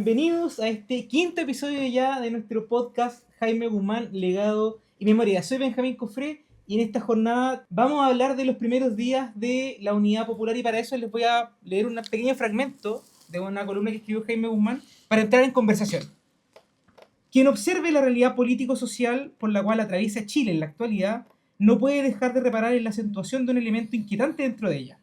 Bienvenidos a este quinto episodio ya de nuestro podcast Jaime Guzmán, Legado y Memoria. Soy Benjamín Cofré y en esta jornada vamos a hablar de los primeros días de la Unidad Popular y para eso les voy a leer un pequeño fragmento de una columna que escribió Jaime Guzmán para entrar en conversación. Quien observe la realidad político-social por la cual atraviesa Chile en la actualidad no puede dejar de reparar en la acentuación de un elemento inquietante dentro de ella: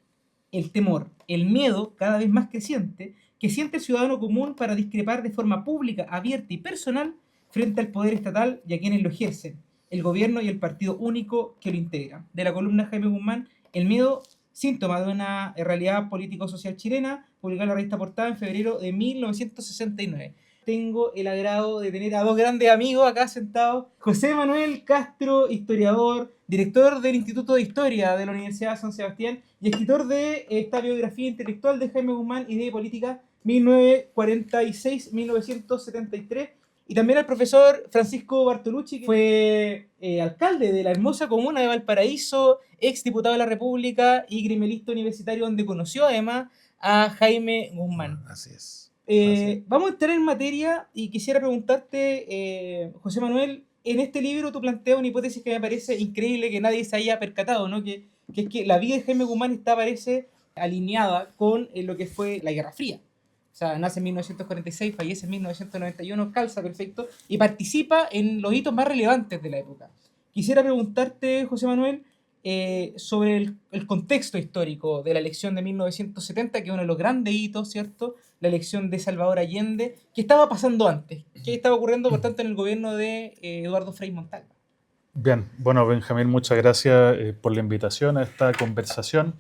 el temor, el miedo cada vez más creciente que siente el ciudadano común para discrepar de forma pública, abierta y personal frente al poder estatal y a quienes lo ejercen, el gobierno y el partido único que lo integra. De la columna Jaime Guzmán, el miedo, síntoma de una realidad político-social chilena, publicada en la revista Portada en febrero de 1969. Tengo el agrado de tener a dos grandes amigos acá sentados. José Manuel Castro, historiador, director del Instituto de Historia de la Universidad de San Sebastián y escritor de esta biografía intelectual de Jaime Guzmán, Idea y Política 1946-1973. Y también al profesor Francisco Bartolucci, que fue alcalde de la hermosa comuna de Valparaíso, ex diputado de la República y grimelista universitario, donde conoció además a Jaime Guzmán. Así es. Vamos a entrar en materia y quisiera preguntarte, José Manuel, en este libro tú planteas una hipótesis que me parece increíble que nadie se haya percatado, ¿no? Que es que la vida de Jaime Guzmán está, parece, alineada con lo que fue la Guerra Fría. O sea, nace en 1946, fallece en 1991, calza perfecto y participa en los hitos más relevantes de la época. Quisiera preguntarte, José Manuel, sobre el contexto histórico de la elección de 1970, que es uno de los grandes hitos, ¿cierto? La elección de Salvador Allende. ¿Qué estaba pasando antes? ¿Qué estaba ocurriendo, por tanto, en el gobierno de Eduardo Frei Montalva? Bien, bueno, Benjamín, muchas gracias por la invitación a esta conversación.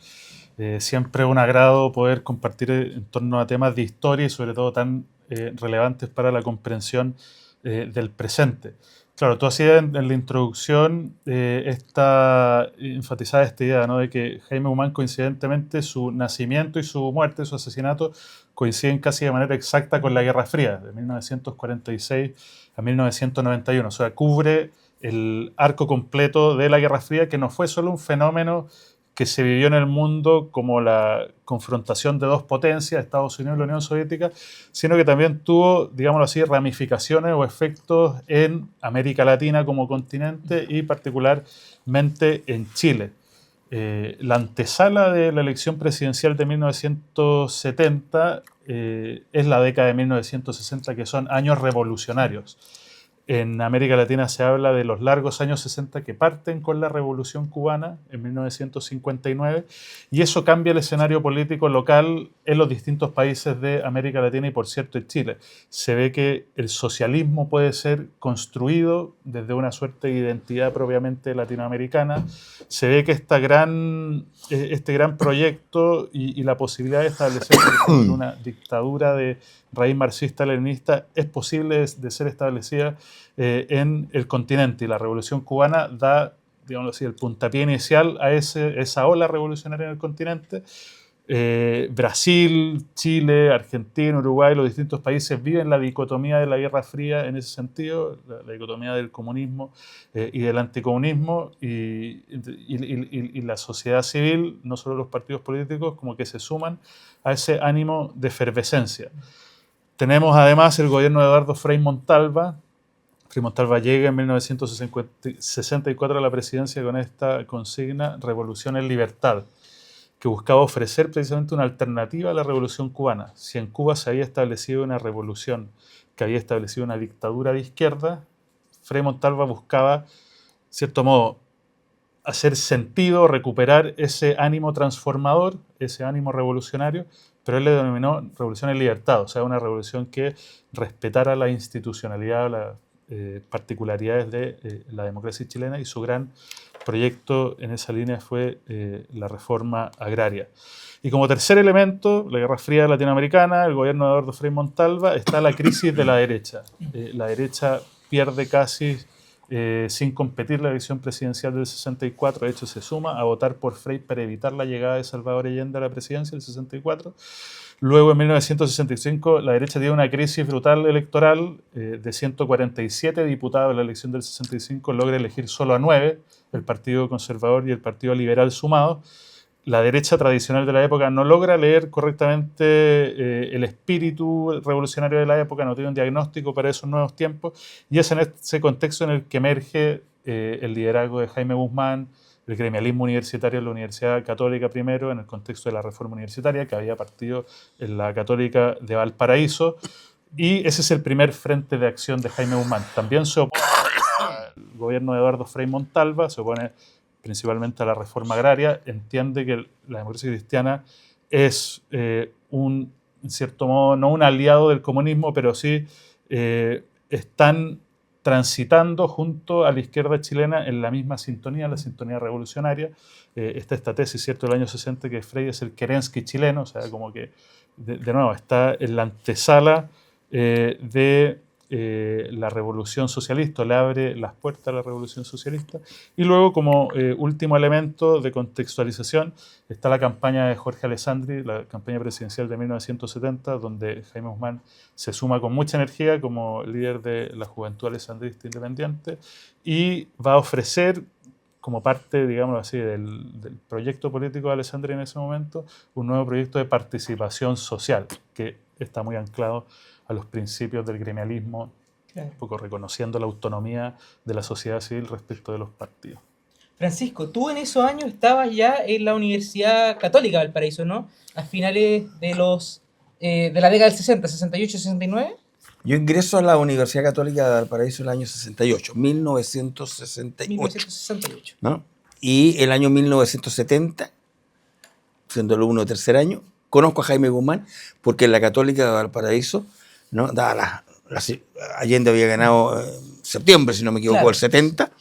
Siempre es un agrado poder compartir en torno a temas de historia y sobre todo tan relevantes para la comprensión del presente. Claro, tú hacías en la introducción enfatizada esta idea, ¿no? De que Jaime Guzmán, coincidentemente, su nacimiento y su muerte, su asesinato, coinciden casi de manera exacta con la Guerra Fría, de 1946 a 1991. O sea, cubre el arco completo de la Guerra Fría, que no fue solo un fenómeno que se vivió en el mundo como la confrontación de dos potencias, Estados Unidos y la Unión Soviética, sino que también tuvo, digámoslo así, ramificaciones o efectos en América Latina como continente y particularmente en Chile. La antesala de la elección presidencial de 1970 es la década de 1960, que son años revolucionarios. En América Latina se habla de los largos años 60 que parten con la Revolución Cubana en 1959 y eso cambia el escenario político local en los distintos países de América Latina y, por cierto, en Chile. Se ve que el socialismo puede ser construido desde una suerte de identidad propiamente latinoamericana. Se ve que este gran proyecto y la posibilidad de establecer, por ejemplo, una dictadura de raíz marxista-leninista es posible de ser establecida en el continente, y la Revolución Cubana da, digamos así, el puntapié inicial a esa ola revolucionaria en el continente. Brasil, Chile, Argentina, Uruguay, los distintos países viven la dicotomía de la Guerra Fría en ese sentido, la dicotomía del comunismo y del anticomunismo, y la sociedad civil, no solo los partidos políticos, como que se suman a ese ánimo de efervescencia. Tenemos además el gobierno de Eduardo Frei Montalva. Frei Montalva llega en 1964 a la presidencia con esta consigna: Revolución en Libertad, que buscaba ofrecer precisamente una alternativa a la Revolución Cubana. Si en Cuba se había establecido una revolución que había establecido una dictadura de izquierda, Frei Montalva buscaba, de cierto modo, hacer sentido, recuperar ese ánimo transformador, ese ánimo revolucionario, pero él le denominó Revolución en Libertad, o sea, una revolución que respetara la institucionalidad, las particularidades de la democracia chilena, y su gran proyecto en esa línea fue la reforma agraria. Y como tercer elemento, la Guerra Fría latinoamericana, el gobierno de Eduardo Frei Montalva, está la crisis de la derecha. La derecha pierde casi sin competir la elección presidencial del 64, de hecho se suma a votar por Frei para evitar la llegada de Salvador Allende a la presidencia del 64. Luego, en 1965, la derecha tiene una crisis brutal electoral. De 147 diputados en la elección del 65, logra elegir solo a 9, el Partido Conservador y el Partido Liberal sumados. la derecha tradicional de la época no logra leer correctamente el espíritu revolucionario de la época, no tiene un diagnóstico para esos nuevos tiempos, y es en ese contexto en el que emerge el liderazgo de Jaime Guzmán, el gremialismo universitario en la Universidad Católica primero, en el contexto de la reforma universitaria, que había partido en la Católica de Valparaíso, y ese es el primer frente de acción de Jaime Guzmán. También se opone al gobierno de Eduardo Frei Montalva, se opone principalmente a la reforma agraria, entiende que la democracia cristiana es en cierto modo, no un aliado del comunismo, pero sí están transitando junto a la izquierda chilena en la misma sintonía, la sintonía revolucionaria. Está esta tesis, ¿cierto?, del año 60, que Frei es el Kerensky chileno, o sea, como que, de nuevo, está en la antesala de la revolución socialista, le abre las puertas a la revolución socialista. Y luego, como último elemento de contextualización, está la campaña de Jorge Alessandri, la campaña presidencial de 1970, donde Jaime Guzmán se suma con mucha energía como líder de la Juventud Alessandrista Independiente y va a ofrecer, como parte, digamos así, del proyecto político de Alessandri en ese momento, un nuevo proyecto de participación social, que está muy anclado a los principios del gremialismo, claro, un poco reconociendo la autonomía de la sociedad civil respecto de los partidos. Francisco, tú en esos años estabas ya en la Universidad Católica de Valparaíso, ¿no? A finales de la década del 60, 68, 69. Yo ingreso a la Universidad Católica de Valparaíso el año 68, 1968. 1968. ¿No? Y el año 1970, siendo alumno de tercer año, conozco a Jaime Guzmán porque en la Católica de Valparaíso, ¿no?, Allende había ganado septiembre, si no me equivoco, claro, el 70.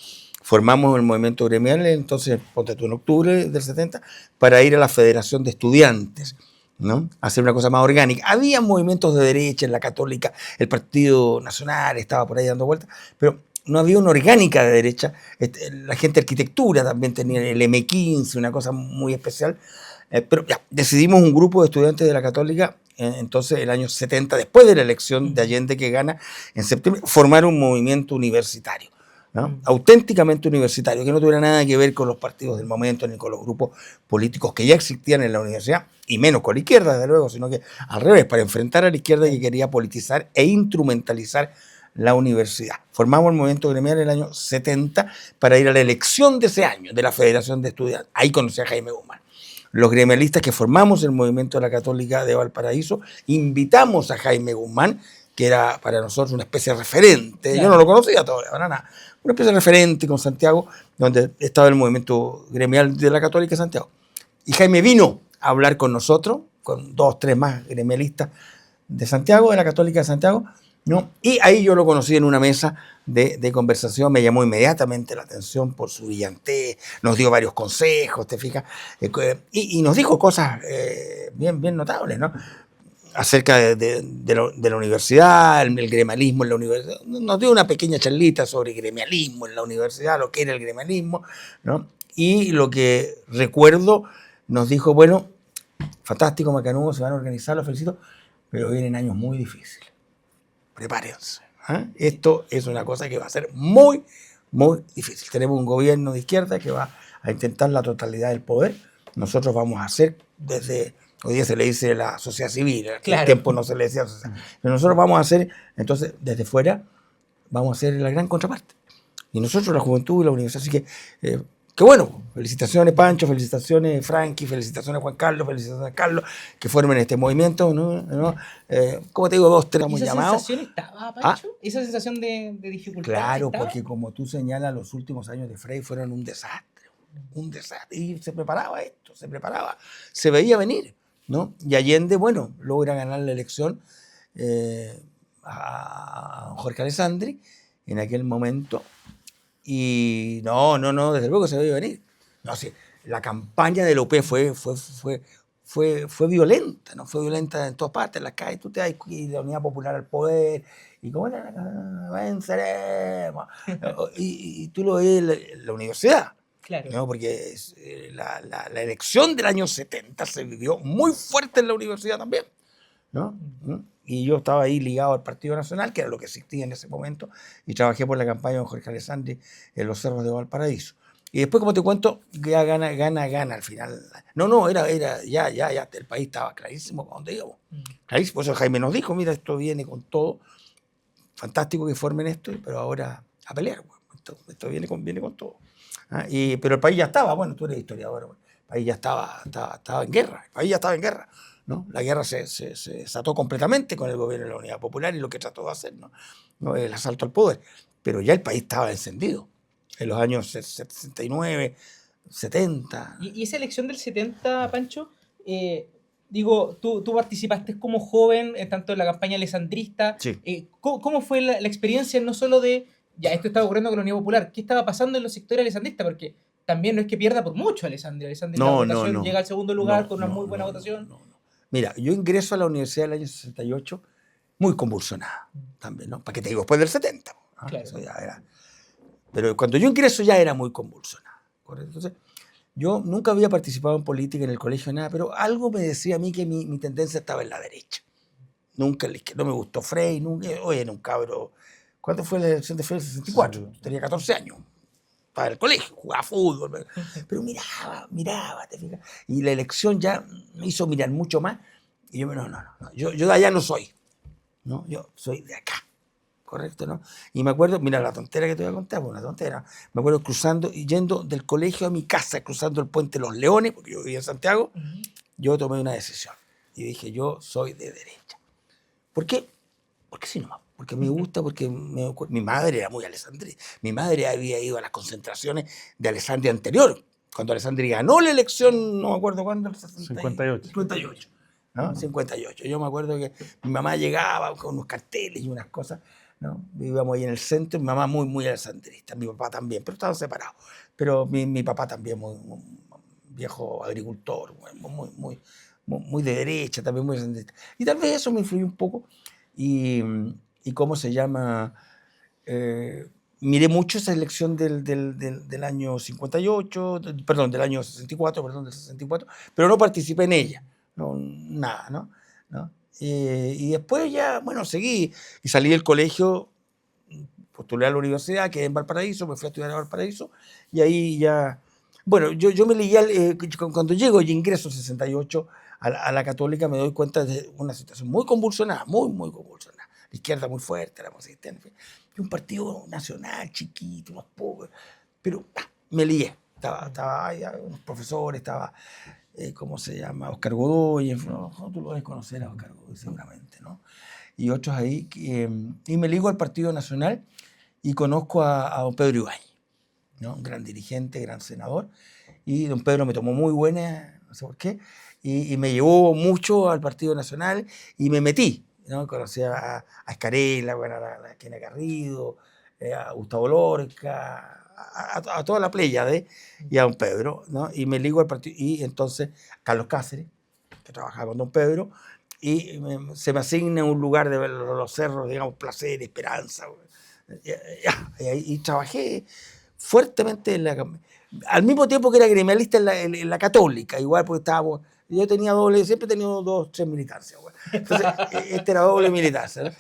Formamos el movimiento gremial, entonces, ponte tú, en octubre del 70, para ir a la Federación de Estudiantes, ¿no?, hacer una cosa más orgánica. Había movimientos de derecha en la Católica, el Partido Nacional estaba por ahí dando vueltas, pero no había una orgánica de derecha. La gente de arquitectura también tenía el M15, una cosa muy especial. Pero ya, decidimos un grupo de estudiantes de la Católica, entonces el año 70, después de la elección de Allende que gana en septiembre, formar un movimiento universitario, ¿no?, auténticamente universitario, que no tuviera nada que ver con los partidos del momento ni con los grupos políticos que ya existían en la universidad, y menos con la izquierda, desde luego, sino que al revés, para enfrentar a la izquierda que quería politizar e instrumentalizar la universidad. Formamos el movimiento gremial en el año 70 para ir a la elección de ese año, de la Federación de Estudiantes. Ahí conocí a Jaime Guzmán. Los gremialistas que formamos el movimiento de la Católica de Valparaíso, invitamos a Jaime Guzmán, que era para nosotros una especie de referente. Claro. Yo no lo conocía todavía, para nada. Una especie de referente con Santiago, donde estaba el movimiento gremial de la Católica de Santiago. Y Jaime vino a hablar con nosotros, con 2 o 3 más gremialistas de Santiago, de la Católica de Santiago, ¿no? Y ahí yo lo conocí en una mesa de conversación, me llamó inmediatamente la atención por su brillantez, nos dio varios consejos, ¿te fijas? Y nos dijo cosas bien notables, ¿no?, acerca de la universidad, el gremialismo en la universidad. Nos dio una pequeña charlita sobre gremialismo en la universidad, lo que era el gremialismo, ¿no? Y lo que recuerdo, nos dijo, bueno, fantástico, macanudo, se van a organizar, los felicito, pero vienen años muy difíciles. Prepárense. Esto es una cosa que va a ser muy difícil. Tenemos un gobierno de izquierda que va a intentar la totalidad del poder. Nosotros vamos a hacer desde... Hoy día se le dice la sociedad civil, en aquel tiempo no se le decía sociedad. Pero nosotros vamos a hacer, entonces, desde fuera, vamos a hacer la gran contraparte. Y nosotros, la juventud y la universidad, así que bueno, felicitaciones Pancho, felicitaciones Frankie, felicitaciones Juan Carlos, felicitaciones Carlos, que formen este movimiento, ¿no? Como te digo, 2, 3 hemos llamado. ¿Esa sensación estaba, Pancho? ¿Esa sensación de dificultad? Claro, estaba? Porque como tú señalas, los últimos años de Frei fueron un desastre. Y se preparaba esto, se veía venir, ¿no? Y Allende, bueno, logra ganar la elección a Jorge Alessandri en aquel momento. Y no, desde luego que se veía venir. No, sí, la campaña de la UP fue violenta, ¿no? Fue violenta en todas partes, en las calles. Tú te das y la Unidad Popular al poder, y cómo era, venceremos. y tú lo ves en la universidad. Claro. ¿No? Porque la elección del año 70 se vivió muy fuerte en la universidad también, ¿no? Y yo estaba ahí ligado al Partido Nacional, que era lo que existía en ese momento, y trabajé por la campaña de Jorge Alessandri en los cerros de Valparaíso. Y después, como te cuento, ya gana al final. No, ya, el país estaba clarísimo para dónde íbamos. Clarísimo, por eso Jaime nos dijo, mira, esto viene con todo, fantástico que formen esto, pero ahora a pelear, bueno, esto viene con todo. Pero el país ya estaba, bueno, tú eres historiador, bueno, el país ya estaba en guerra, el país ya estaba en guerra, ¿no? La guerra se desató completamente con el gobierno de la Unidad Popular y lo que trató de hacer, ¿no? El asalto al poder, pero ya el país estaba encendido en los años 69, 70. Y esa elección del 70, Pancho, digo, tú participaste como joven, tanto en la campaña alessandrista. Sí. ¿Cómo fue la experiencia no solo de, ya, esto estaba ocurriendo con la Unidad Popular, qué estaba pasando en los sectores alessandristas? Porque también no es que pierda por mucho Alessandri. Alessandri la votación llega al segundo lugar con una muy buena votación. No. Mira, yo ingreso a la universidad del año 68 muy convulsionada también, ¿no? ¿Para qué te digo? Después del 70. ¿No? Claro. Eso ya era. Pero cuando yo ingreso ya era muy convulsionada. Entonces, yo nunca había participado en política en el colegio, nada, pero algo me decía a mí que mi tendencia estaba en la derecha. Nunca, no me gustó Frei, nunca, oye, era un cabro. ¿Cuándo fue la elección de Frei? 64. Sí. Tenía 14 años. Estaba en el colegio, jugaba fútbol, pero miraba, te fijas. Y la elección ya me hizo mirar mucho más. Y yo, no, yo de allá no soy. ¿No? Yo soy de acá. Correcto, ¿no? Y me acuerdo, mira la tontera que te voy a contar, pues una tontera. Me acuerdo cruzando y yendo del colegio a mi casa, cruzando el puente Los Leones, porque yo vivía en Santiago, yo tomé una decisión. Y dije, yo soy de derecha. ¿Por qué? Porque sí nomás. Porque me gusta, porque mi madre era muy alessandrista. Mi madre había ido a las concentraciones de Alessandri anterior, cuando Alessandri ganó la elección, no me acuerdo cuándo, el 58. 58. ¿No? 58. Yo me acuerdo que mi mamá llegaba con unos carteles y unas cosas, ¿no? Vivíamos ahí en el centro, mi mamá muy alessandrista, mi papá también, pero estaban separados. Pero mi papá también, muy viejo agricultor, muy de derecha, también muy alessandrista. Y tal vez eso me influyó un poco. Y ¿cómo se llama? Miré mucho esa elección del año 58, perdón, del año 64, del 64, pero no participé en ella, nada, ¿no? Y después ya, bueno, seguí y salí del colegio, postulé a la universidad, quedé en Valparaíso, me fui a estudiar a Valparaíso y ahí ya, bueno, yo me leí, cuando llego y ingreso en 68 a la Católica, me doy cuenta de una situación muy convulsionada, muy convulsionada. La izquierda muy fuerte, la democracia, en fin. Y un partido nacional, chiquito, unos pocos, pero me lié. Estaba ahí, unos profesores, estaba, ¿cómo se llama? Oscar Godoy, no, tú lo debes conocer a Oscar Godoy seguramente, ¿no? Y otros ahí, y me ligo al Partido Nacional y conozco a don Pedro Ibáñez, ¿no? Un gran dirigente, gran senador, y don Pedro me tomó muy buena, no sé por qué, y me llevó mucho al Partido Nacional y me metí, ¿no? Conocí a Escarella, bueno, a Kenia Garrido, a Gustavo Lorca, a toda la playa y a don Pedro, ¿no? Y me ligo al partido, y entonces Carlos Cáceres, que trabajaba con don Pedro, y se me asigna un lugar de los cerros, digamos, Placer, Esperanza, y trabajé fuertemente al mismo tiempo que era gremialista en la Católica, igual porque estábamos. Yo tenía siempre he tenido 2, 3 militancias. Bueno. Entonces, este era doble militancia, ¿no?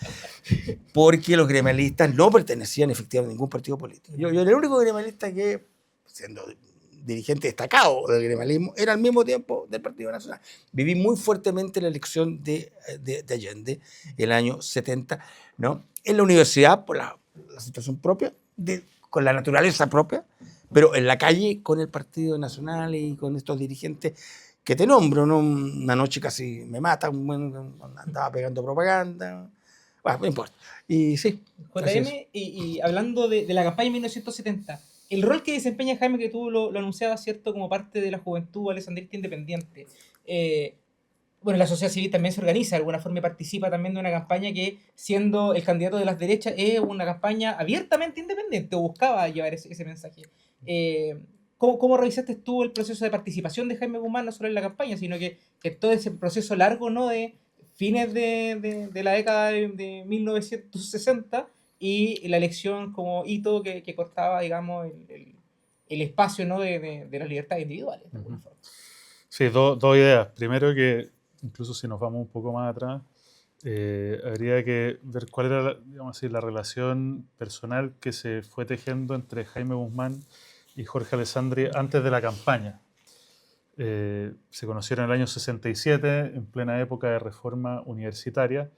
Porque los gremialistas no pertenecían efectivamente a ningún partido político. Yo era el único gremialista que, siendo dirigente destacado del gremialismo, era al mismo tiempo del Partido Nacional. Viví muy fuertemente la elección de Allende, el año 70, ¿no? En la universidad, por la situación propia, con la naturaleza propia, pero en la calle con el Partido Nacional y con estos dirigentes que te nombro, ¿no? Una noche casi me matan, andaba pegando propaganda, bueno, no importa. Y sí. JM, y hablando de la campaña de 1970, el rol que desempeña Jaime, que tú lo anunciabas, ¿cierto?, como parte de la juventud alessandrista independiente. Bueno, la sociedad civil también se organiza, de alguna forma participa también de una campaña que, siendo el candidato de las derechas, es una campaña abiertamente independiente, o buscaba llevar ese mensaje. ¿Cómo revisaste tú el proceso de participación de Jaime Guzmán, no solo en la campaña, sino que todo ese proceso largo, ¿no?, de fines de la década de 1960 y la elección como hito que cortaba, digamos, el espacio, ¿no?, de las libertades individuales, de alguna forma? Sí, dos ideas. Primero, que incluso si nos vamos un poco más atrás, habría que ver cuál era, digamos así, la relación personal que se fue tejiendo entre Jaime Guzmán y Jorge Alessandri antes de la campaña. Se conocieron en el año 67, en plena época de reforma universitaria.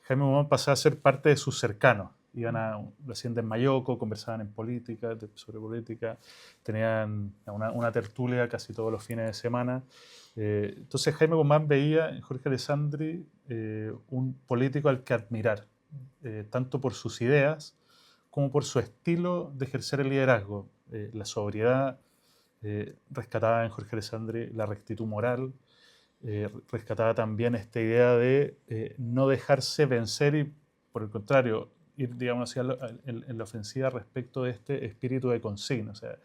Jaime Guzmán pasaba a ser parte de sus cercanos. Iban a la hacienda en Mayoco, conversaban en política, sobre política, tenían una tertulia casi todos los fines de semana. Entonces Jaime Guzmán veía en Jorge Alessandri un político al que admirar, tanto por sus ideas como por su estilo de ejercer el liderazgo, la sobriedad. Rescataba en Jorge Alessandri la rectitud moral, rescataba también esta idea de no dejarse vencer y, por el contrario, ir, digamos, en la ofensiva respecto de este espíritu de consigna. O sea,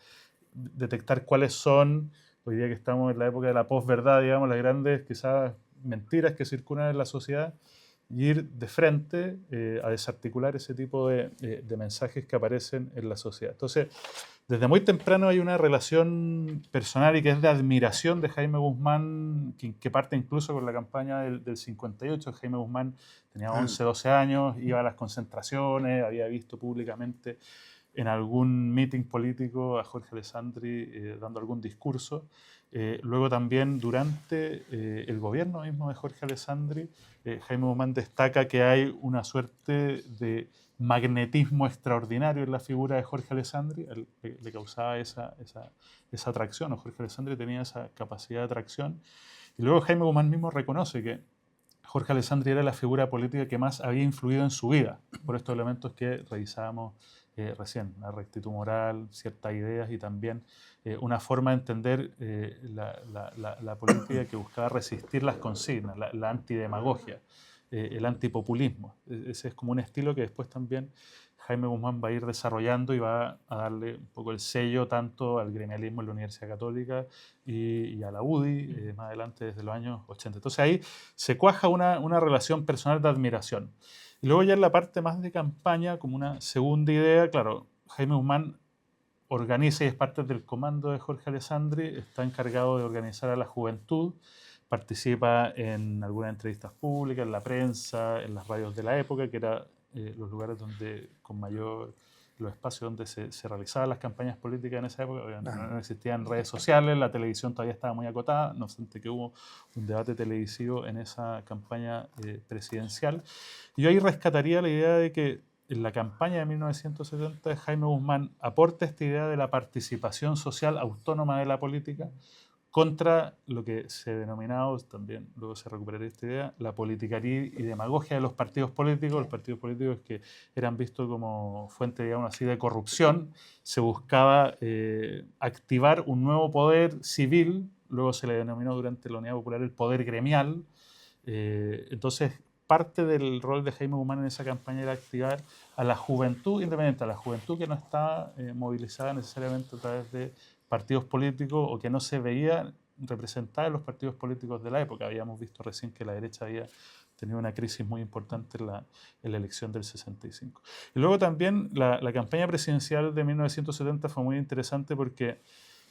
detectar cuáles son, hoy día que estamos en la época de la posverdad, digamos, las grandes quizás mentiras que circulan en la sociedad, y ir de frente a desarticular ese tipo de mensajes que aparecen en la sociedad. Entonces, desde muy temprano hay una relación personal y que es de admiración de Jaime Guzmán, que parte incluso con la campaña del 58. Jaime Guzmán tenía 11, 12 años, iba a las concentraciones, había visto públicamente en algún meeting político a Jorge Alessandri dando algún discurso. Luego también durante el gobierno mismo de Jorge Alessandri, Jaime Guzmán destaca que hay una suerte de magnetismo extraordinario en la figura de Jorge Alessandri, le causaba esa atracción, o Jorge Alessandri tenía esa capacidad de atracción. Y luego Jaime Guzmán mismo reconoce que Jorge Alessandri era la figura política que más había influido en su vida, por estos elementos que revisábamos recién, la rectitud moral, ciertas ideas y también una forma de entender la política que buscaba resistir las consignas, la antidemagogia, el antipopulismo. Ese es como un estilo que después también Jaime Guzmán va a ir desarrollando y va a darle un poco el sello tanto al gremialismo en la Universidad Católica y a la UDI, más adelante desde los años 80. Entonces ahí se cuaja una relación personal de admiración. Y luego ya en la parte más de campaña, como una segunda idea, claro, Jaime Guzmán organiza y es parte del comando de Jorge Alessandri, está encargado de organizar a la juventud, participa en algunas entrevistas públicas, en la prensa, en las radios de la época, que eran los lugares donde con mayor, los espacios donde se realizaban las campañas políticas en esa época. No existían redes sociales, la televisión todavía estaba muy acotada, no obstante que hubo un debate televisivo en esa campaña presidencial. Y yo ahí rescataría la idea de que en la campaña de 1970 Jaime Guzmán aporta esta idea de la participación social autónoma de la política contra lo que se denominaba, también luego se recuperaría esta idea, la politicaría y demagogia de los partidos políticos que eran vistos como fuente, digamos así, de corrupción. Se buscaba activar un nuevo poder civil, luego se le denominó durante la Unidad Popular el poder gremial. Entonces, parte del rol de Jaime Guzmán en esa campaña era activar a la juventud independiente, a la juventud que no estaba movilizada necesariamente a través de partidos políticos o que no se veía representada en los partidos políticos de la época. Habíamos visto recién que la derecha había tenido una crisis muy importante en la elección del 65. Y luego también la campaña presidencial de 1970 fue muy interesante porque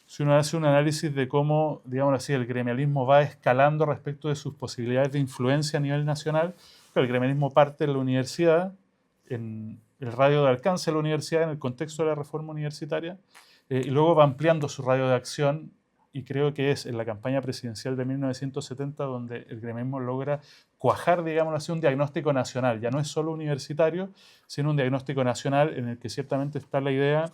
si uno hace un análisis de cómo, digamos así, el gremialismo va escalando respecto de sus posibilidades de influencia a nivel nacional, el gremialismo parte de la universidad, en el radio de alcance de la universidad, en el contexto de la reforma universitaria, y luego va ampliando su radio de acción, y creo que es en la campaña presidencial de 1970 donde el gremialismo logra cuajar, digamos así, un diagnóstico nacional. Ya no es solo universitario, sino un diagnóstico nacional en el que ciertamente está la idea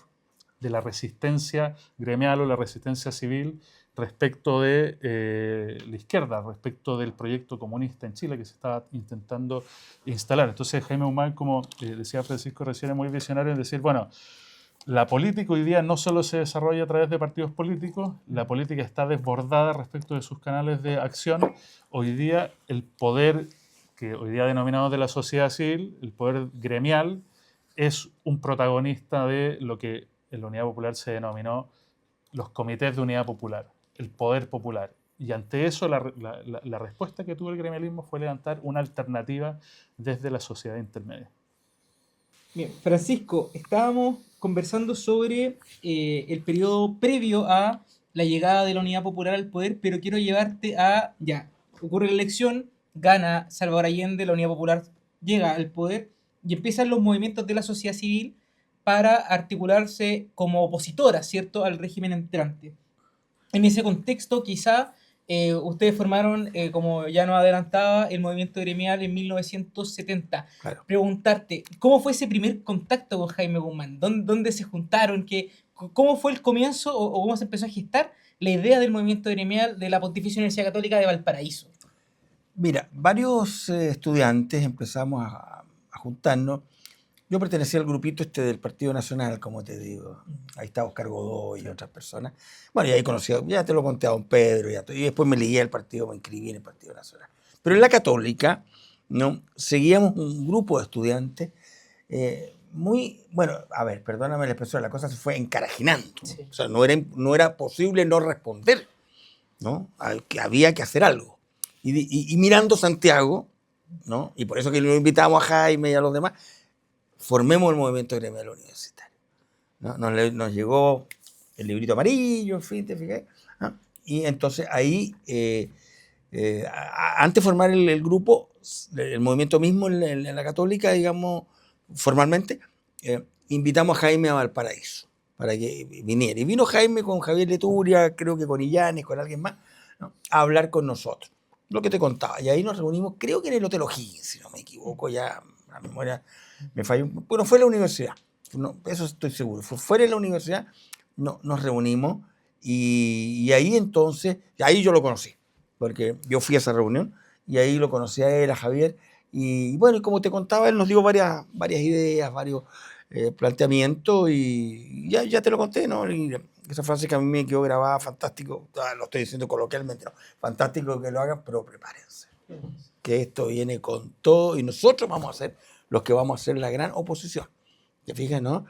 de la resistencia gremial o la resistencia civil respecto de la izquierda, respecto del proyecto comunista en Chile que se estaba intentando instalar. Entonces Jaime Guzmán, como decía Francisco recién, es muy visionario en decir, bueno, la política hoy día no solo se desarrolla a través de partidos políticos, la política está desbordada respecto de sus canales de acción. Hoy día el poder, que hoy día denominamos de la sociedad civil, el poder gremial, es un protagonista de lo que en la Unidad Popular se denominó los comités de unidad popular, el poder popular. Y ante eso la respuesta que tuvo el gremialismo fue levantar una alternativa desde la sociedad intermedia. Bien, Francisco, estábamos conversando sobre el periodo previo a la llegada de la Unidad Popular al poder, pero quiero llevarte a, ya, ocurre la elección, gana Salvador Allende, la Unidad Popular llega al poder y empiezan los movimientos de la sociedad civil para articularse como opositora, ¿cierto?, al régimen entrante. En ese contexto, quizá ustedes formaron, como ya nos adelantaba, el movimiento gremial en 1970. Claro. Preguntarte, ¿cómo fue ese primer contacto con Jaime Guzmán? ¿Dónde se juntaron? ¿Cómo fue el comienzo o cómo se empezó a gestar la idea del movimiento gremial de la Pontificia Universidad Católica de Valparaíso? Mira, varios estudiantes empezamos a juntarnos. Yo pertenecía al grupito del Partido Nacional, como te digo. Ahí estaba Oscar Godoy y otras personas. Bueno, y ahí conocí, ya te lo conté a don Pedro, y después me ligué al partido, me inscribí en el Partido Nacional. Pero en la Católica, ¿no?, seguíamos un grupo de estudiantes bueno, a ver, perdóname la expresión, la cosa se fue encarajinando. Sí. O sea, no era posible no responder, ¿no? Que había que hacer algo. Y mirando Santiago, ¿no?, y por eso que lo invitamos a Jaime y a los demás, formemos el movimiento gremial universitario, ¿no? Nos llegó el librito amarillo, en fin, ¿te fijas? ¿No? Y entonces ahí, antes de formar el grupo, el movimiento mismo en la Católica, digamos, formalmente, invitamos a Jaime a Valparaíso para que viniera. Y vino Jaime con Javier Leturia, creo que con Illanes, con alguien más, ¿no?, a hablar con nosotros. Lo que te contaba. Y ahí nos reunimos, creo que en el Hotel O'Higgins, si no me equivoco, ya la memoria me falló. Bueno, fue en la universidad, no, eso estoy seguro. Fue fuera de la universidad, no, nos reunimos y ahí entonces, ahí yo lo conocí, porque yo fui a esa reunión y ahí lo conocí a él, a Javier. Y bueno, y como te contaba, él nos dio varias ideas, varios planteamientos y ya te lo conté, ¿no? Y esa frase que a mí me quedó grabada, fantástico, lo estoy diciendo coloquialmente, ¿no? Fantástico que lo hagan, pero prepárense, que esto viene con todo y nosotros vamos a ser los que vamos a ser la gran oposición. ¿Te fijas, no?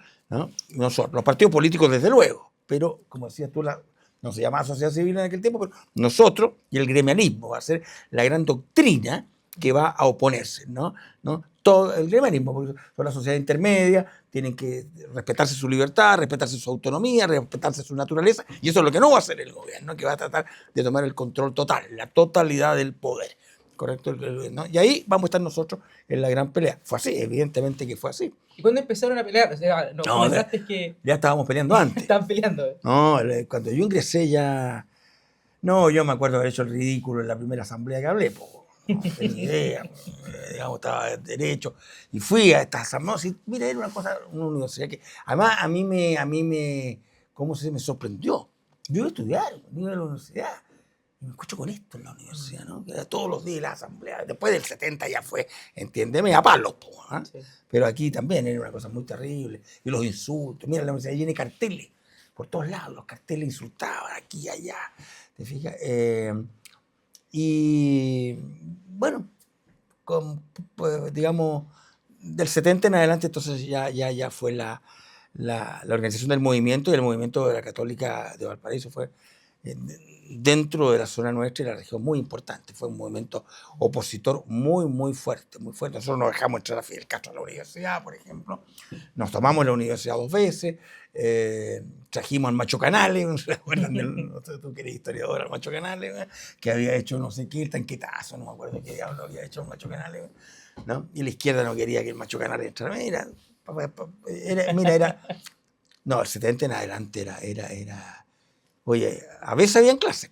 Nosotros, los partidos políticos, desde luego, pero como decías tú, no se llamaba sociedad civil en aquel tiempo, pero nosotros y el gremialismo va a ser la gran doctrina que va a oponerse, ¿no? Todo el gremialismo, porque son la sociedad intermedia, tienen que respetarse su libertad, respetarse su autonomía, respetarse su naturaleza, y eso es lo que no va a hacer el gobierno, que va a tratar de tomar el control total, la totalidad del poder, ¿correcto? ¿No? Y ahí vamos a estar nosotros en la gran pelea. Fue así, evidentemente que fue así. ¿Y cuándo empezaron a pelear? O sea, nos comentaste que Ya estábamos peleando antes. estaban peleando. No, cuando yo ingresé ya... No, yo me acuerdo haber hecho el ridículo en la primera asamblea que hablé, no tenía idea, digamos, estaba de derecho, y fui a estas asambleas, y mira, era una universidad que, además, a mí me ¿cómo se me sorprendió? Yo iba a estudiar, iba a la universidad, y me escucho con esto en la universidad, ¿no? Que era todos los días la asamblea, después del 70 ya fue, entiéndeme, a palos, ¿eh? Sí. Pero aquí también era una cosa muy terrible, y los insultos, mira, la universidad llena de carteles, por todos lados, los carteles insultaban, aquí y allá, ¿te fijas? Y bueno, pues, digamos, del 70 en adelante, entonces ya fue la organización del movimiento, y el movimiento de la Católica de Valparaíso fue dentro de la zona nuestra y la región muy importante. Fue un movimiento opositor muy fuerte, muy fuerte. Nosotros nos dejamos entrar a Fidel Castro a la universidad, por ejemplo. Nos tomamos la universidad 2 veces. Trajimos al Macho Canales, ¿no se acuerdan? No sé, tú que eres historiador, al Macho Canales, que había hecho no sé qué, el tanquetazo, no me acuerdo qué diablo había hecho el Macho Canales, ¿no? Y la izquierda no quería que el Macho Canales entrara. No, el 70 en adelante era oye, a veces habían clases,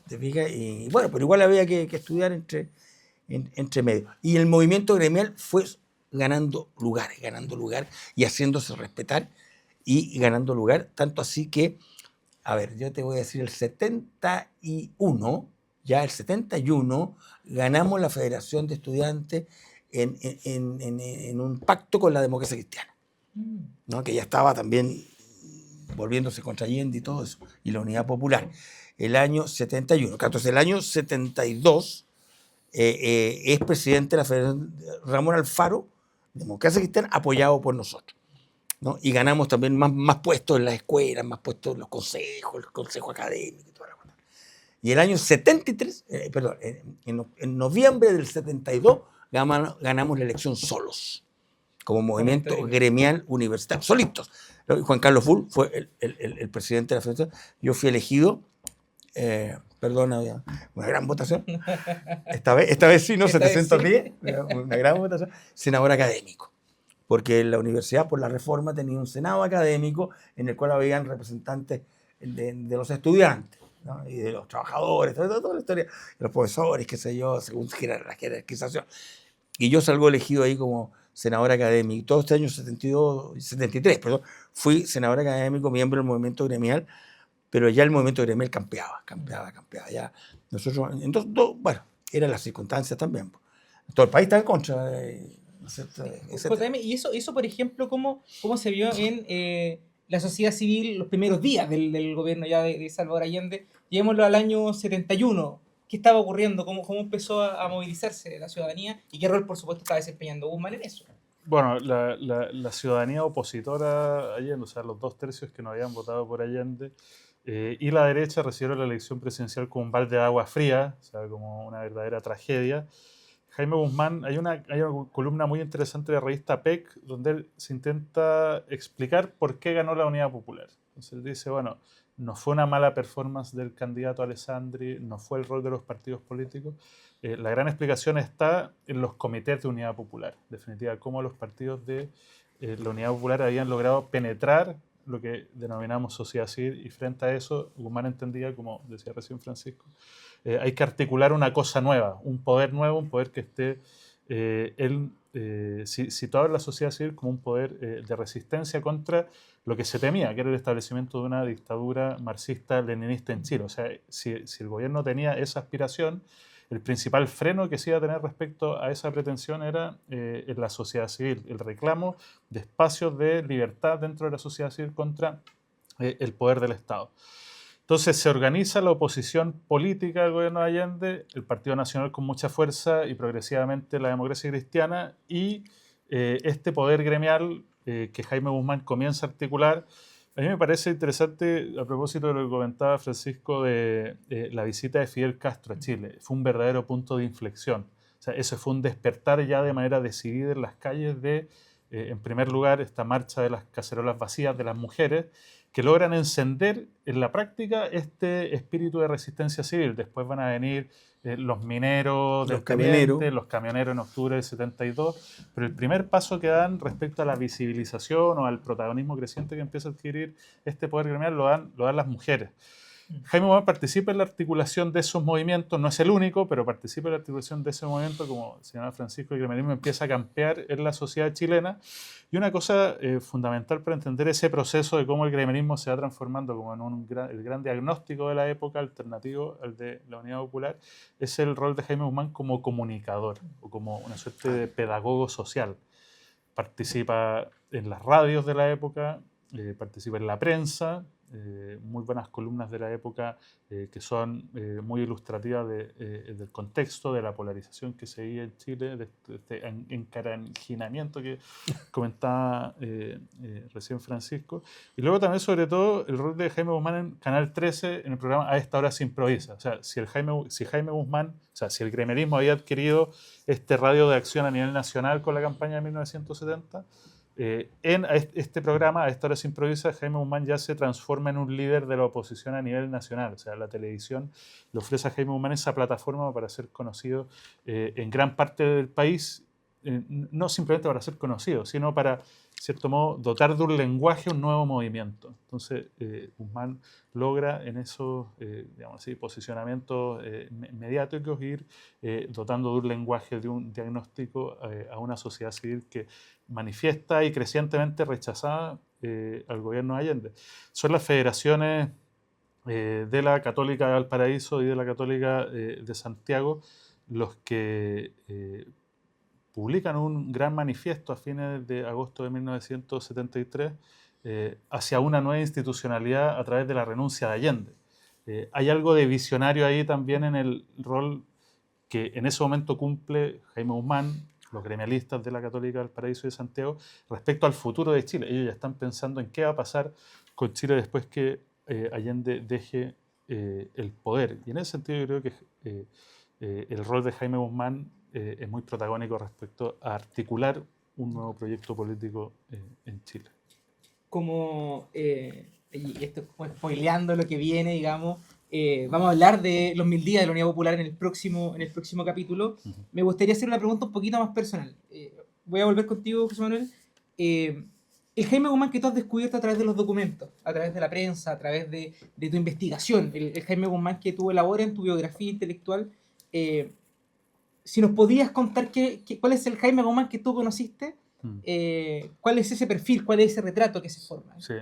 ¿te fijas? Y bueno, pero igual había que estudiar entre medio. Y el movimiento gremial fue ganando lugar y haciéndose respetar y ganando lugar, tanto así que, a ver, yo te voy a decir, el 71 ganamos la Federación de Estudiantes en un pacto con la democracia cristiana, ¿no? Que ya estaba también volviéndose contra Allende y todo eso, y la Unidad Popular, el año 71. Entonces, el año 72 es presidente de la Federación Ramón Alfaro, democracia cristiana, apoyado por nosotros, ¿no? Y ganamos también más puestos en las escuelas, más puestos en los consejos, el consejo académico y toda la cosa. Y el año 73, en noviembre del 72, ganamos la elección solos, como movimiento gremial universitario, solitos. Juan Carlos Bull fue el presidente de la federación. Yo fui elegido, perdona, una gran votación. Esta vez sí, ¿no? 710, una gran votación. Senador académico. porque la universidad, por la reforma, tenía un senado académico en el cual habían representantes de los estudiantes, ¿no? Y de los trabajadores, toda la historia, de los profesores, qué sé yo, según la jerarquización. Y yo salgo elegido ahí como senador académico. Todo este año 73, perdón, fui senador académico, miembro del movimiento gremial, pero ya el movimiento gremial campeaba. Ya nosotros, entonces, bueno, eran las circunstancias también. Todo el país está en contra de, JM, y eso, por ejemplo, ¿cómo se vio en la sociedad civil los primeros días del gobierno ya de Salvador Allende? Llevémoslo al año 71. ¿Qué estaba ocurriendo? ¿Cómo empezó a movilizarse la ciudadanía? ¿Y qué rol, por supuesto, estaba desempeñando Guzmán en eso? Bueno, la ciudadanía opositora a Allende, o sea, los 2/3 que no habían votado por Allende, y la derecha recibieron la elección presidencial como un balde de agua fría, o sea, como una verdadera tragedia. Jaime Guzmán, hay una columna muy interesante de la revista PEC donde él se intenta explicar por qué ganó la Unidad Popular. Entonces él dice, bueno, no fue una mala performance del candidato Alessandri, no fue el rol de los partidos políticos. La gran explicación está en los comités de Unidad Popular. En definitiva, cómo los partidos de la Unidad Popular habían logrado penetrar lo que denominamos sociedad civil, y frente a eso, Guzmán entendía, como decía recién Francisco, hay que articular una cosa nueva, un poder nuevo, un poder que esté situado en la sociedad civil como un poder de resistencia contra lo que se temía, que era el establecimiento de una dictadura marxista-leninista en Chile. O sea, si el gobierno tenía esa aspiración, el principal freno que se iba a tener respecto a esa pretensión era en la sociedad civil, el reclamo de espacios de libertad dentro de la sociedad civil contra el poder del Estado. Entonces se organiza la oposición política al gobierno de Allende, el Partido Nacional con mucha fuerza y progresivamente la Democracia Cristiana, y este poder gremial que Jaime Guzmán comienza a articular. A mí me parece interesante, a propósito de lo que comentaba Francisco, de la visita de Fidel Castro a Chile. Fue un verdadero punto de inflexión. O sea, eso fue un despertar ya de manera decidida en las calles de, en primer lugar, esta marcha de las cacerolas vacías de las mujeres, que logran encender en la práctica este espíritu de resistencia civil. Después van a venir los mineros, los camioneros en octubre del 72, pero el primer paso que dan respecto a la visibilización o al protagonismo creciente que empieza a adquirir este poder gremial lo dan las mujeres. Jaime Guzmán participa en la articulación de esos movimientos, no es el único, pero participa en la articulación de ese movimiento, como señalaba Francisco, el gremialismo empieza a campear en la sociedad chilena. Y una cosa fundamental para entender ese proceso de cómo el gremialismo se va transformando como en el gran diagnóstico de la época alternativo al de la Unidad Popular, es el rol de Jaime Guzmán como comunicador o como una suerte de pedagogo social. Participa en las radios de la época, participa en la prensa, muy buenas columnas de la época que son muy ilustrativas del contexto, de la polarización que se veía en Chile, de este encaranjinamiento que comentaba recién Francisco. Y luego también, sobre todo, el rol de Jaime Guzmán en Canal 13 en el programa A esta hora se improvisa. O sea, si Jaime Guzmán, o sea, si el gremialismo había adquirido este radio de acción a nivel nacional con la campaña de 1970, en este programa, A esta hora se improvisa, Jaime Guzmán ya se transforma en un líder de la oposición a nivel nacional. O sea, la televisión le ofrece a Jaime Guzmán esa plataforma para ser conocido en gran parte del país, no simplemente para ser conocido, sino para, de cierto modo, dotar de un lenguaje un nuevo movimiento. Entonces, Guzmán logra en esos digamos así, posicionamientos mediáticos ir dotando de un lenguaje, de un diagnóstico a una sociedad civil que manifiesta y crecientemente rechazada al gobierno de Allende. Son las federaciones de la Católica de Valparaíso y de la Católica de Santiago los que publican un gran manifiesto a fines de agosto de 1973 hacia una nueva institucionalidad a través de la renuncia de Allende. Hay algo de visionario ahí también en el rol que en ese momento cumple Jaime Guzmán, los gremialistas de la Católica del Paraíso de Santiago, respecto al futuro de Chile. Ellos ya están pensando en qué va a pasar con Chile después que Allende deje el poder. Y en ese sentido yo creo que el rol de Jaime Guzmán es muy protagónico respecto a articular un nuevo proyecto político en Chile. Y esto es como spoileando lo que viene, digamos, vamos a hablar de los 1000 días de la Unidad Popular en el próximo capítulo. Me gustaría hacer una pregunta un poquito más personal. Voy a volver contigo, José Manuel. el Jaime Guzmán que tú has descubierto a través de los documentos, a través de la prensa, a través de tu investigación, el Jaime Guzmán que tú elaboras en tu biografía intelectual, si nos podías contar cuál es el Jaime Guzmán que tú conociste, cuál es ese perfil, cuál es ese retrato que se forma. Sí.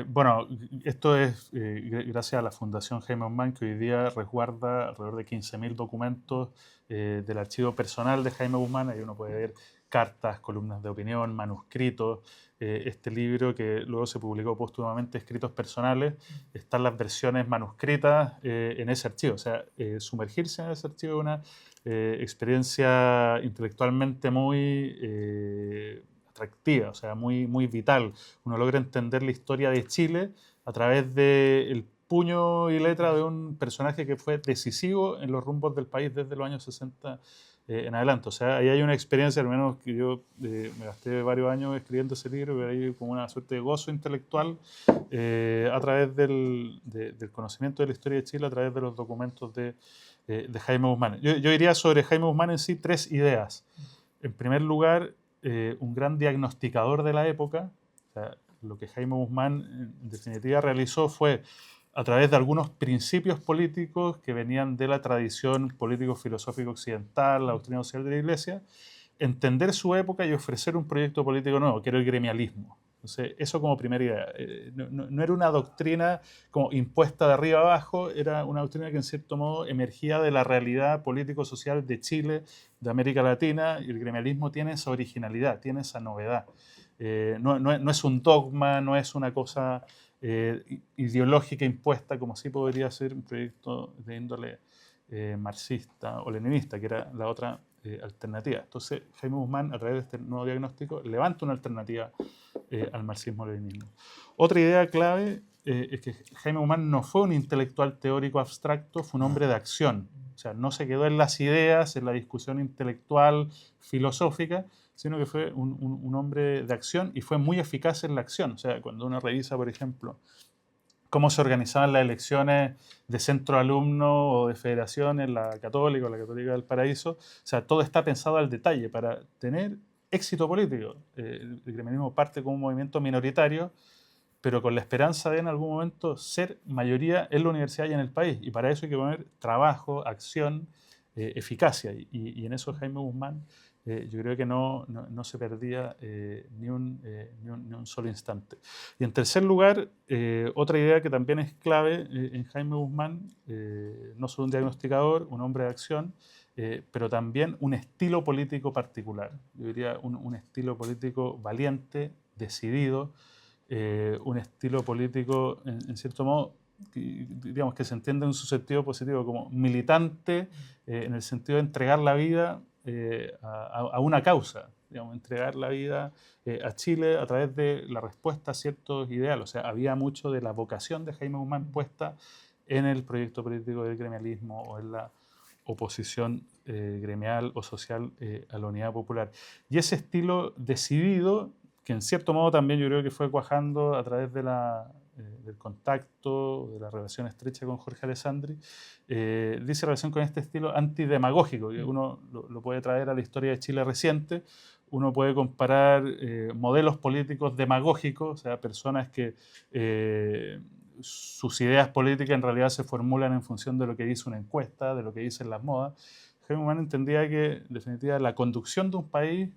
Bueno, esto es gracias a la Fundación Jaime Guzmán, que hoy día resguarda alrededor de 15.000 documentos del archivo personal de Jaime Guzmán. Ahí uno puede ver cartas, columnas de opinión, manuscritos. Este libro, que luego se publicó póstumamente, Escritos Personales, están las versiones manuscritas en ese archivo. O sea, sumergirse en ese archivo es una experiencia intelectualmente muy atractiva, o sea, muy, muy vital. Uno logra entender la historia de Chile a través del puño y letra de un personaje que fue decisivo en los rumbos del país desde los años 60 en adelante. O sea, ahí hay una experiencia, al menos que yo me gasté varios años escribiendo ese libro, pero hay como una suerte de gozo intelectual a través del conocimiento de la historia de Chile, a través de los documentos de Jaime Guzmán. Yo diría sobre Jaime Guzmán en sí 3 ideas. En primer lugar, un gran diagnosticador de la época. O sea, lo que Jaime Guzmán en definitiva realizó fue, a través de algunos principios políticos que venían de la tradición político-filosófica occidental, la doctrina social de la Iglesia, entender su época y ofrecer un proyecto político nuevo, que era el gremialismo. Entonces, eso como primera idea. No era una doctrina como impuesta de arriba abajo, era una doctrina que en cierto modo emergía de la realidad político-social de Chile, de América Latina, y el gremialismo tiene esa originalidad, tiene esa novedad. No es un dogma, no es una cosa ideológica impuesta, como sí podría ser un proyecto de índole marxista o leninista, que era la otra alternativa. Entonces, Jaime Guzmán, a través de este nuevo diagnóstico, levanta una alternativa al marxismo-leninismo. Otra idea clave es que Jaime Guzmán no fue un intelectual teórico abstracto, fue un hombre de acción. O sea, no se quedó en las ideas, en la discusión intelectual, filosófica, sino que fue un hombre de acción y fue muy eficaz en la acción. O sea, cuando uno revisa, por ejemplo, cómo se organizaban las elecciones de centro alumno o de federación en la Católica o la Católica del Paraíso, o sea, todo está pensado al detalle para tener éxito político. El gremialismo parte como un movimiento minoritario, pero con la esperanza de en algún momento ser mayoría en la universidad y en el país. Y para eso hay que poner trabajo, acción, eficacia. Y en eso Jaime Guzmán yo creo que no se perdía ni un solo instante. Y en tercer lugar, otra idea que también es clave en Jaime Guzmán, no solo un diagnosticador, un hombre de acción, pero también un estilo político particular. Yo diría un estilo político valiente, decidido, un estilo político, en cierto modo, digamos que se entiende en su sentido positivo como militante, en el sentido de entregar la vida a una causa, digamos, entregar la vida a Chile a través de la respuesta a ciertos ideales. O sea, había mucho de la vocación de Jaime Guzmán puesta en el proyecto político del gremialismo o en la oposición gremial o social a la unidad popular. Y ese estilo decidido, que en cierto modo también yo creo que fue cuajando a través de del contacto, de la relación estrecha con Jorge Alessandri, dice relación con este estilo antidemagógico, que uno lo puede traer a la historia de Chile reciente. Uno puede comparar modelos políticos demagógicos, o sea, personas que sus ideas políticas en realidad se formulan en función de lo que dice una encuesta, de lo que dicen las modas. Jaime Guzmán entendía que, en definitiva, la conducción de un país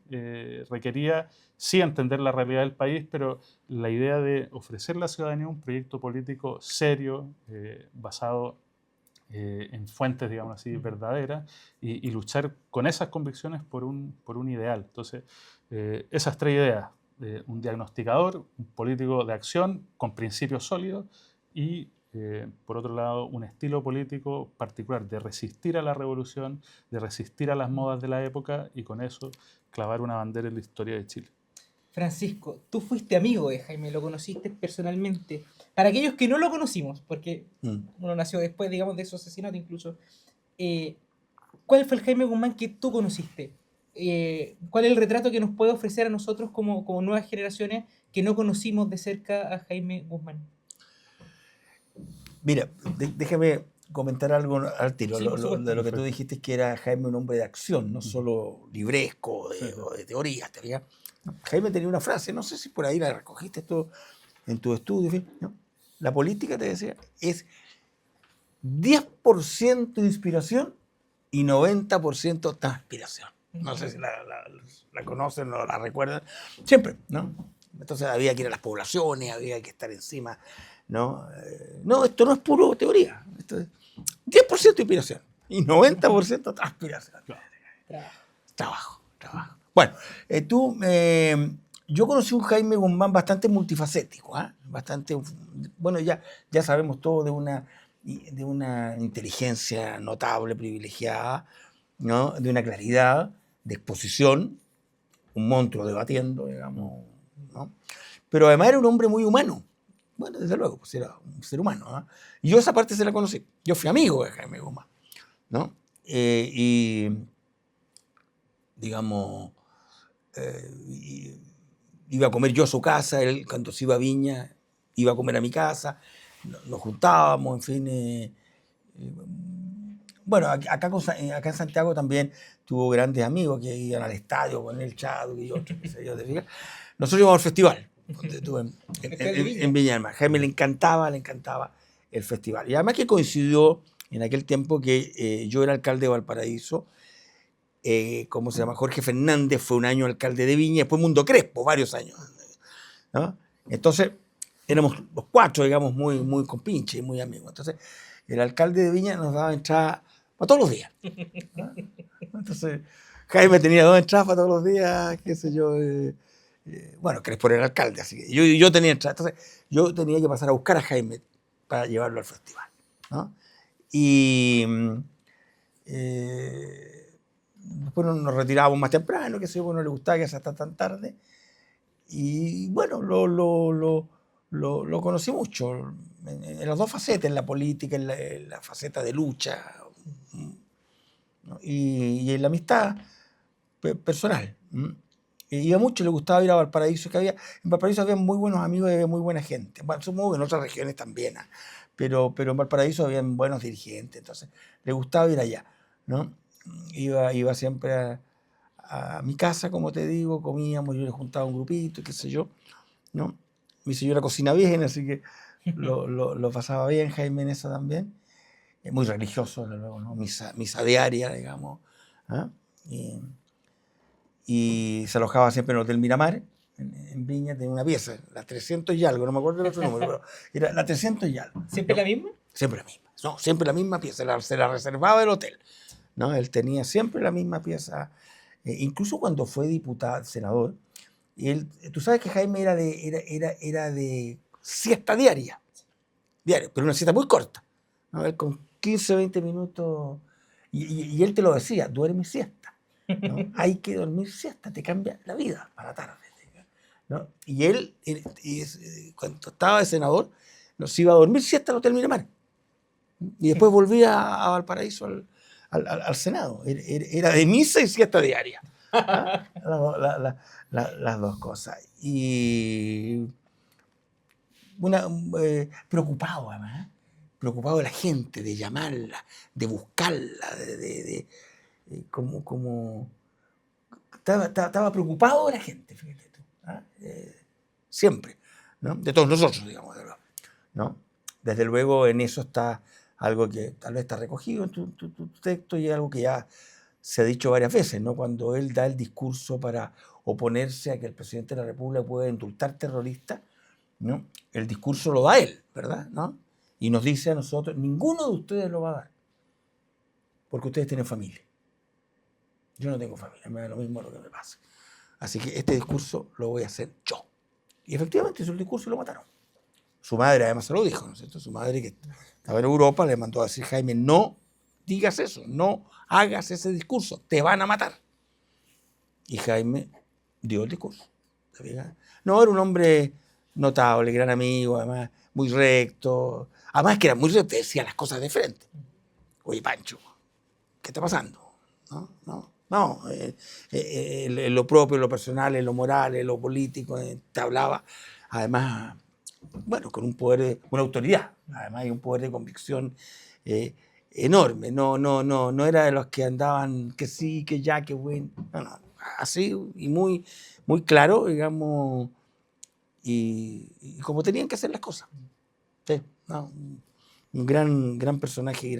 requería, sí, entender la realidad del país, pero la idea de ofrecer a la ciudadanía un proyecto político serio, basado en fuentes, digamos así, verdaderas, y luchar con esas convicciones por un ideal. Entonces, esas 3 ideas, un diagnosticador, un político de acción con principios sólidos y por otro lado, un estilo político particular de resistir a la revolución, de resistir a las modas de la época y con eso clavar una bandera en la historia de Chile. Francisco, tú fuiste amigo de Jaime, lo conociste personalmente. Para aquellos que no lo conocimos, porque uno nació después, digamos, de su asesinato incluso, ¿cuál fue el Jaime Guzmán que tú conociste? ¿Cuál es el retrato que nos puede ofrecer a nosotros como nuevas generaciones que no conocimos de cerca a Jaime Guzmán? Mira, déjame comentar algo al tiro. Sí, De lo que tú dijiste, que era Jaime un hombre de acción, no solo libresco o de teoría, ¿te fijas? Jaime tenía una frase, no sé si por ahí la recogiste tú en tu estudio, en fin, ¿no? La política, te decía, es 10% inspiración y 90% transpiración. No sé si la conocen o la recuerdan. Siempre, ¿no? Entonces había que ir a las poblaciones, había que estar encima, ¿no? No, esto no es puro teoría. Esto es 10% inspiración y 90% transpiración. Trabajo. Bueno, yo conocí un Jaime Guzmán bastante multifacético, ¿eh? Bastante, bueno, ya sabemos todo de una inteligencia notable, privilegiada, ¿no? De una claridad, de exposición, un monstruo debatiendo, digamos, ¿no? Pero además era un hombre muy humano. Bueno, desde luego, pues era un ser humano, ¿no? Y yo esa parte se la conocí. Yo fui amigo de Jaime Guzmán, ¿no? Y, digamos, iba a comer yo a su casa, él cuando se iba a Viña, iba a comer a mi casa, nos juntábamos, en fin. Bueno, acá en Santiago también tuvo grandes amigos que iban al estadio con el Chado y otros, qué sé yo, ¿te fijas? Nosotros íbamos al festival, donde estuve en Viña del Mar. Jaime le encantaba el festival. Y además que coincidió en aquel tiempo que yo era alcalde de Valparaíso, ¿cómo se llama? Jorge Fernández fue un año alcalde de Viña, después Mundo Crespo, varios años, ¿no? Entonces, éramos los cuatro, digamos, muy compinches, muy amigos. Entonces, el alcalde de Viña nos daba entrada para todos los días, ¿no? Entonces, Jaime tenía 2 entradas para todos los días, qué sé yo. Bueno, Crespo era el alcalde, así que yo tenía entrada. Entonces, yo tenía que pasar a buscar a Jaime para llevarlo al festival, ¿no? Y después nos retirábamos más temprano, que sé yo, no le gustaba que sea hasta tan tarde. Y bueno, lo conocí mucho en las 2 facetas, en la política, en la faceta de lucha, ¿no? Y en la amistad personal. Iba mucho, le gustaba ir a Valparaíso, en Valparaíso había muy buenos amigos y había muy buena gente. Bueno, supongo que en otras regiones también, pero en Valparaíso había buenos dirigentes, entonces le gustaba ir allá, ¿no? Iba siempre a mi casa, como te digo, comíamos, yo le juntaba un grupito, qué sé yo, ¿no? Mi señora cocina bien, así que lo pasaba bien, Jaime en eso también. Muy religioso, desde luego, ¿no? Misa diaria, digamos, ¿ah? Y se alojaba siempre en el Hotel Miramar, en Viña, tenía una pieza, la 300 y algo, no me acuerdo el otro número, pero era la 300 y algo. ¿Siempre la misma? Siempre la misma, no, siempre la misma pieza, se la reservaba el hotel, ¿no? Él tenía siempre la misma pieza, incluso cuando fue diputado, senador, y tú sabes que Jaime era de siesta diaria, pero una siesta muy corta, ¿no? Él con 15, 20 minutos, y él te lo decía, duerme siesta, ¿no? Hay que dormir siesta, te cambia la vida para la tarde, ¿no? Y él, cuando estaba de senador, nos iba a dormir siesta al Hotel Miramar, y después volvía a Valparaíso al Senado. Era de misa y siesta diaria, ¿no? Las 2 cosas. Y preocupado además, preocupado de la gente, de llamarla, de buscarla, como estaba preocupado de la gente, fíjate tú, siempre, ¿no? De todos nosotros, digamos, ¿no? Desde luego en eso está algo que tal vez está recogido en tu texto y algo que ya se ha dicho varias veces, ¿no? Cuando él da el discurso para oponerse a que el presidente de la República pueda indultar terroristas, ¿no? El discurso lo da él, ¿verdad? ¿No? Y nos dice a nosotros, ninguno de ustedes lo va a dar, porque ustedes tienen familia. Yo no tengo familia, me da lo mismo lo que me pase. Así que este discurso lo voy a hacer yo. Y efectivamente hizo el discurso y lo mataron. Su madre además se lo dijo, ¿no es cierto? Su madre, que estaba en Europa, le mandó a decir: Jaime, no digas eso, no hagas ese discurso, te van a matar. Y Jaime dio el discurso. No, era un hombre notable, gran amigo, además muy recto. Además que era muy recto, decía las cosas de frente. Oye, Pancho, ¿qué está pasando? No, en lo propio, en lo personal, en lo moral, en lo político, te hablaba, además, bueno, con un poder, una autoridad, además hay un poder de convicción enorme. No era de los que andaban que sí, que ya, que bueno. No, así y muy, muy claro, digamos, y como tenían que hacer las cosas. Sí, no, un gran personaje,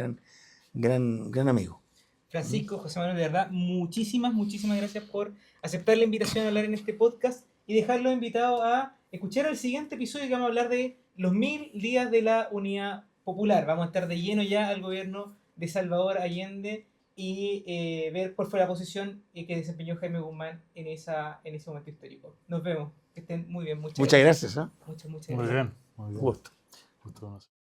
gran amigo. Francisco, José Manuel, de verdad, muchísimas gracias por aceptar la invitación a hablar en este podcast y dejarlos invitados a escuchar el siguiente episodio que vamos a hablar de los 1000 días de la Unidad Popular. Vamos a estar de lleno ya al gobierno de Salvador Allende y ver cuál fue la posición que desempeñó Jaime Guzmán en ese momento histórico. Nos vemos. Que estén muy bien. Muchas Muchas gracias. gracias. Muchas Muy gracias. bien, muy bien. Gusto. Gusto conocer.